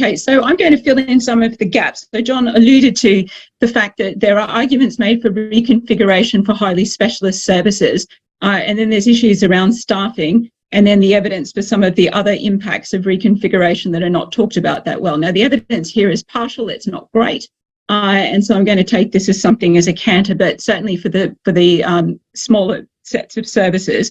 Okay, so I'm going to fill in some of the gaps. So John alluded to the fact that there are arguments made for reconfiguration for highly specialist services, and then there's issues around staffing, and then the evidence for some of the other impacts of reconfiguration that are not talked about that well. Now, the evidence here is partial, it's not great, and so I'm going to take this as something as a canter, but certainly for the smaller sets of services,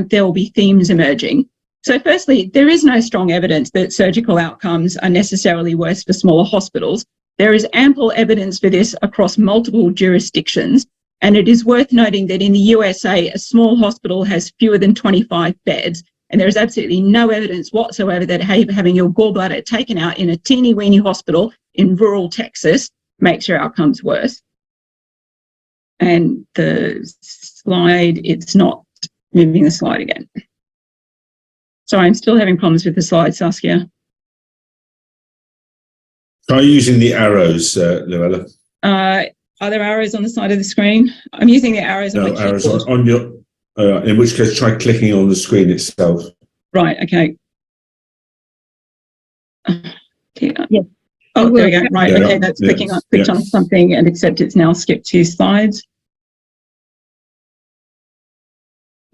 there will be themes emerging. So firstly, there is no strong evidence that surgical outcomes are necessarily worse for smaller hospitals. There is ample evidence for this across multiple jurisdictions, and it is worth noting that in the USA, a small hospital has fewer than 25 beds, and there is absolutely no evidence whatsoever that having your gallbladder taken out in a teeny-weeny hospital in rural Texas makes your outcomes worse. And the slide, it's not moving the slide again. Sorry, I'm still having problems with the slides, Saskia. Try using the arrows, Luella. Are there arrows on the side of the screen? I'm using the arrows on my keyboard. Arrows on your, in which case try clicking on the screen itself. Right, okay. Yeah. Oh, there we go. Right, okay, that's clicked on something, and except it's now skipped 2 slides.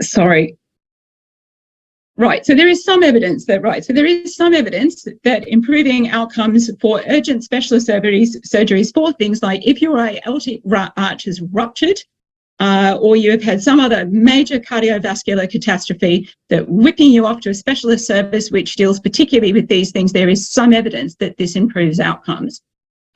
Sorry. Right, so there is some evidence that, improving outcomes for urgent specialist surgeries for things like if your aortic arch is ruptured, or you have had some other major cardiovascular catastrophe, that whipping you off to a specialist service which deals particularly with these things, there is some evidence that this improves outcomes.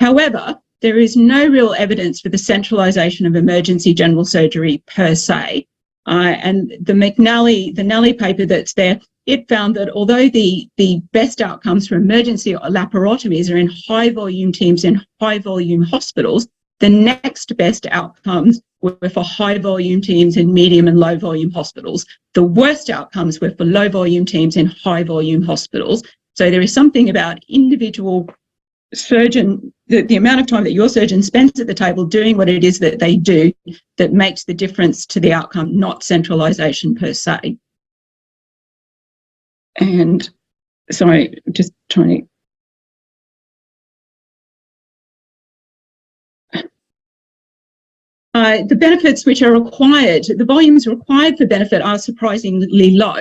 However, there is no real evidence for the centralisation of emergency general surgery per se. And the Nally paper that's there, it found that although the best outcomes for emergency laparotomies are in high volume teams in high volume hospitals, the next best outcomes were for high volume teams in medium and low volume hospitals. The worst outcomes were for low volume teams in high volume hospitals. So there is something about individual surgeon, the amount of time that your surgeon spends at the table doing what it is that they do, that makes the difference to the outcome, not centralisation per se. And sorry, just trying to... the benefits which are required, the volumes required for benefit are surprisingly low.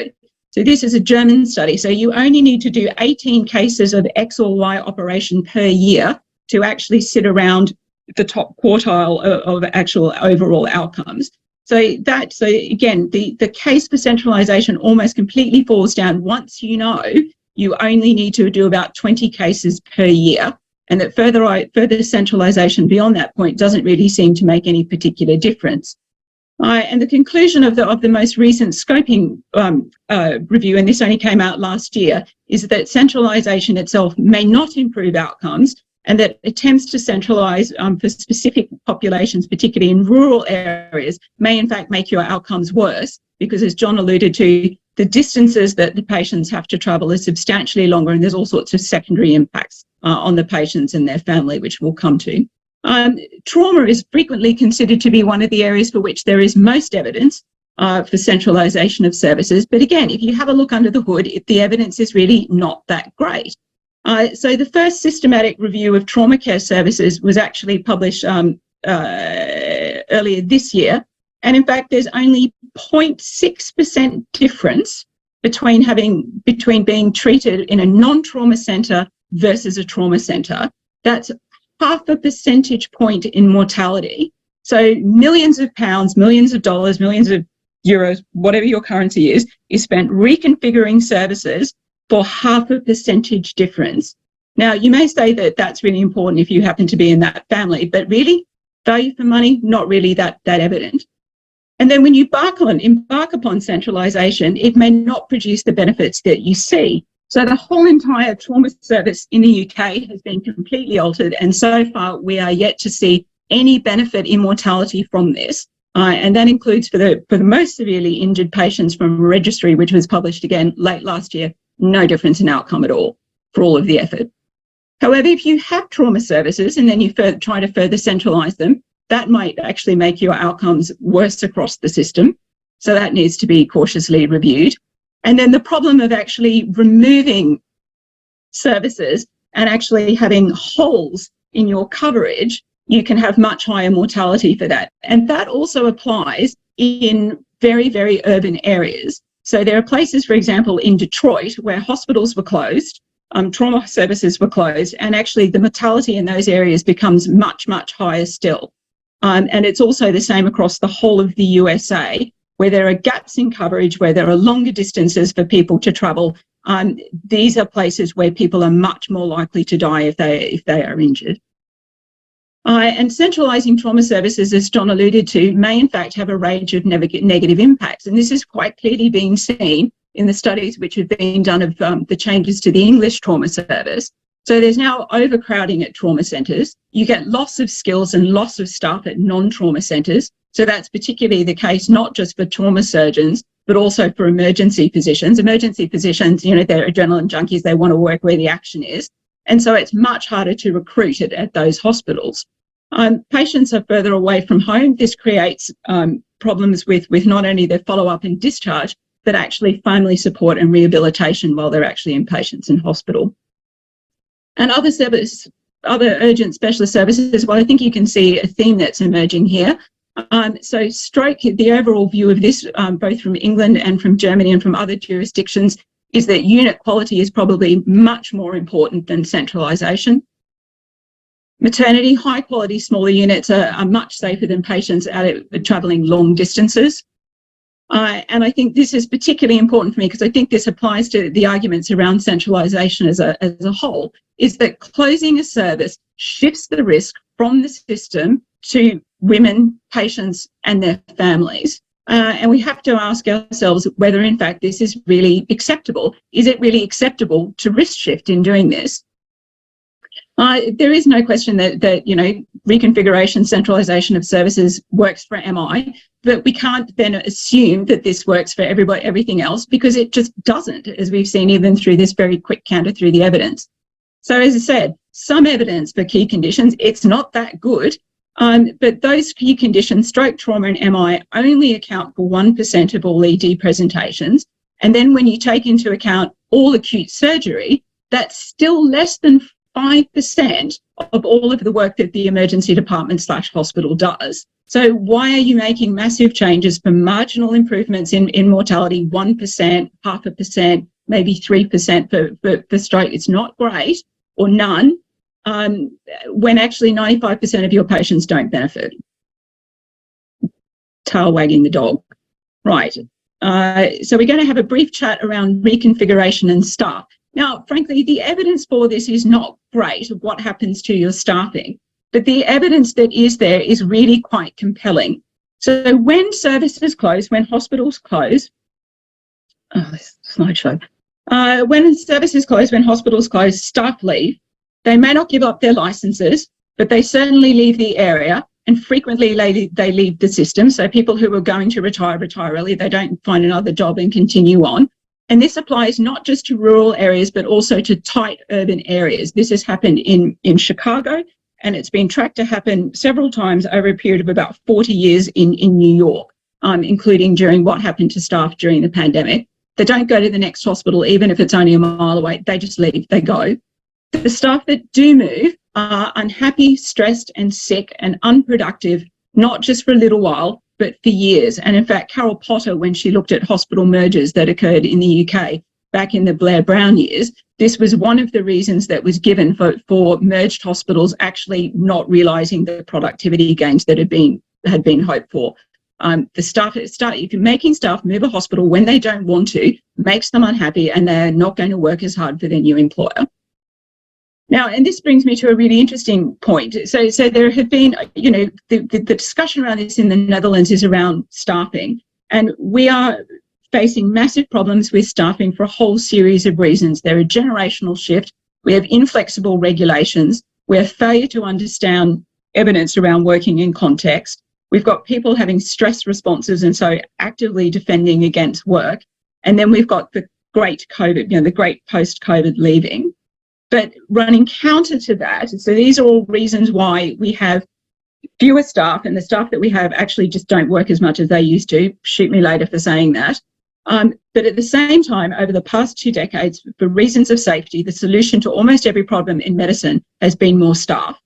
So this is a German study. So you only need to do 18 cases of X or Y operation per year to actually sit around the top quartile of actual overall outcomes. So again, the case for centralisation almost completely falls down once you know you only need to do about 20 cases per year, and that further centralisation beyond that point doesn't really seem to make any particular difference. And the conclusion of the most recent scoping review, and this only came out last year, is that centralisation itself may not improve outcomes, and that attempts to centralise for specific populations, particularly in rural areas, may in fact make your outcomes worse, because as John alluded to, the distances that the patients have to travel are substantially longer, and there's all sorts of secondary impacts on the patients and their family, which we'll come to. Trauma is frequently considered to be one of the areas for which there is most evidence for centralisation of services. But again, if you have a look under the hood, the evidence is really not that great. So the first systematic review of trauma care services was actually published earlier this year. And in fact, there's only 0.6% difference between being treated in a non-trauma centre versus a trauma centre. That's half a percentage point in mortality. So millions of pounds, millions of dollars, millions of euros, whatever your currency is spent reconfiguring services for half a percentage difference. Now, you may say that that's really important if you happen to be in that family, but really, value for money, not really that evident. And then when you embark upon centralisation, it may not produce the benefits that you see. So the whole entire trauma service in the UK has been completely altered, and so far we are yet to see any benefit in mortality from this. And that includes for the most severely injured patients from a registry, which was published again late last year, no difference in outcome at all for all of the effort. However, if you have trauma services and then you try to further centralise them, that might actually make your outcomes worse across the system. So that needs to be cautiously reviewed. And then the problem of actually removing services and actually having holes in your coverage, you can have much higher mortality for that. And that also applies in very, very urban areas. So there are places, for example, in Detroit where hospitals were closed, trauma services were closed, and actually the mortality in those areas becomes much, much higher still. And it's also the same across the whole of the USA, where there are gaps in coverage, where there are longer distances for people to travel. These are places where people are much more likely to die if they are injured. And centralising trauma services, as John alluded to, may in fact have a range of negative impacts. And this is quite clearly being seen in the studies which have been done of the changes to the English trauma service. So there's now overcrowding at trauma centres. You get loss of skills and loss of staff at non-trauma centres. So that's particularly the case not just for trauma surgeons, but also for emergency physicians. Emergency physicians, you know, they're adrenaline junkies. They want to work where the action is. And so it's much harder to recruit at those hospitals. Patients are further away from home. This creates problems with not only their follow-up and discharge, but actually family support and rehabilitation while they're actually inpatients in hospital. And other urgent specialist services, well, I think you can see a theme that's emerging here. So stroke, the overall view of this, both from England and from Germany and from other jurisdictions, is that unit quality is probably much more important than centralisation. Maternity, high quality, smaller units are much safer than patients travelling long distances. And I think this is particularly important for me because I think this applies to the arguments around centralisation as a whole, is that closing a service shifts the risk from the system to women, patients and their families. And we have to ask ourselves whether, in fact, this is really acceptable. Is it really acceptable to risk shift in doing this? There is no question that you know, reconfiguration, centralisation of services works for MI, but we can't then assume that this works for everything else, because it just doesn't, as we've seen even through this very quick counter through the evidence. So as I said, some evidence for key conditions, it's not that good, but those key conditions, stroke, trauma and MI, only account for 1% of all ED presentations. And then when you take into account all acute surgery, that's still less than 5% of all of the work that the emergency department / hospital does. So why are you making massive changes for marginal improvements in mortality, 1%, 0.5%, maybe 3% for stroke? It's not great, or none, when actually 95% of your patients don't benefit. Tail wagging the dog. Right. So we're going to have a brief chat around reconfiguration and staff. Now, frankly, the evidence for this is not great of what happens to your staffing, but the evidence that is there is really quite compelling. So when services close, when hospitals close, this slideshow, when services close, when hospitals close, staff leave. They may not give up their licenses, but they certainly leave the area, and frequently they leave the system. So people who are going to retire early, they don't find another job and continue on. And this applies not just to rural areas, but also to tight urban areas. This has happened in Chicago, and it's been tracked to happen several times over a period of about 40 years in New York, including during what happened to staff during the pandemic. They don't go to the next hospital, even if it's only a mile away. They just leave, they go. The staff that do move are unhappy, stressed and sick and unproductive, not just for a little while, but for years. And in fact, Carol Potter, when she looked at hospital mergers that occurred in the UK back in the Blair Brown years, this was one of the reasons that was given for merged hospitals actually not realising the productivity gains that had been hoped for. The staff, if you're making staff move a hospital when they don't want to, makes them unhappy and they're not going to work as hard for their new employer. Now, and this brings me to a really interesting point. So there have been, you know, the discussion around this in the Netherlands is around staffing, and we are facing massive problems with staffing for a whole series of reasons. There are generational shift, we have inflexible regulations, we have failure to understand evidence around working in context, we've got people having stress responses and so actively defending against work, and then we've got the great COVID, you know, the great post-COVID leaving. But running counter to that, so these are all reasons why we have fewer staff, and the staff that we have actually just don't work as much as they used to. Shoot me later for saying that. But at the same time, over the past 2 decades, for reasons of safety, the solution to almost every problem in medicine has been more staff.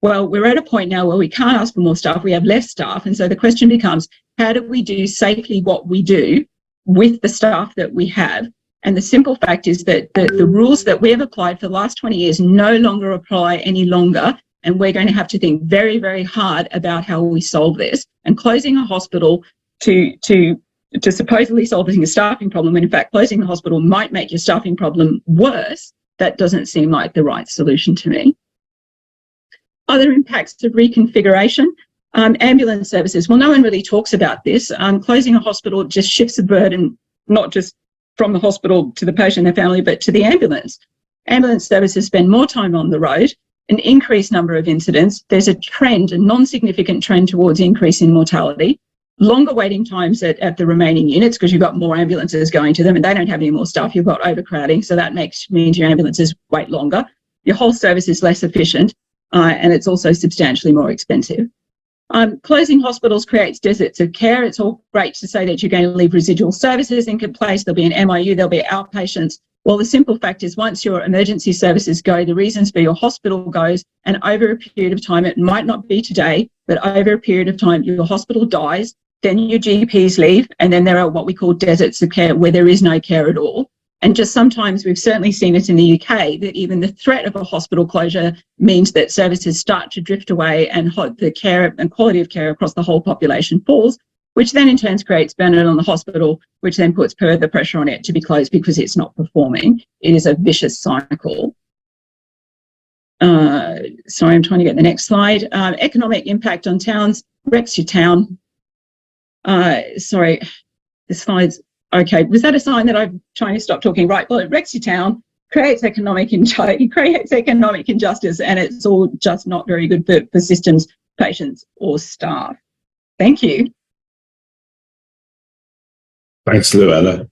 Well, we're at a point now where we can't ask for more staff, we have less staff. And so the question becomes, how do we do safely what we do with the staff that we have? And the simple fact is that the rules that we have applied for the last 20 years no longer apply any longer. And we're going to have to think very, very hard about how we solve this. And closing a hospital to supposedly solving a staffing problem, when in fact closing the hospital might make your staffing problem worse, that doesn't seem like the right solution to me. Other impacts of reconfiguration, ambulance services. Well, no one really talks about this. Closing a hospital just shifts the burden, not just from the hospital to the patient and their family, but to the ambulance. Ambulance services spend more time on the road, an increased number of incidents. There's a trend, a non-significant trend towards increase in mortality, longer waiting times at the remaining units because you've got more ambulances going to them and they don't have any more staff. You've got overcrowding, so that means your ambulances wait longer. Your whole service is less efficient. And it's also substantially more expensive. Closing hospitals creates deserts of care. It's all great to say that you're going to leave residual services in place. There'll be an MIU, there'll be outpatients. Well, the simple fact is once your emergency services go, the reasons for your hospital goes, and over a period of time, it might not be today, but over a period of time, your hospital dies, then your GPs leave, and then there are what we call deserts of care where there is no care at all. And just sometimes we've certainly seen it in the UK that even the threat of a hospital closure means that services start to drift away and the care and quality of care across the whole population falls, which then in turn creates burnout on the hospital, which then puts further pressure on it to be closed because it's not performing. It is a vicious cycle. Sorry, I'm trying to get the next slide. Economic impact on towns, wrecks your town. Sorry, the slide's okay. Was that a sign that I'm trying to stop talking? Right. Well, it wrecks your town, creates economic injustice, and it's all just not very good for systems, patients, or staff. Thank you. Thanks, Luella.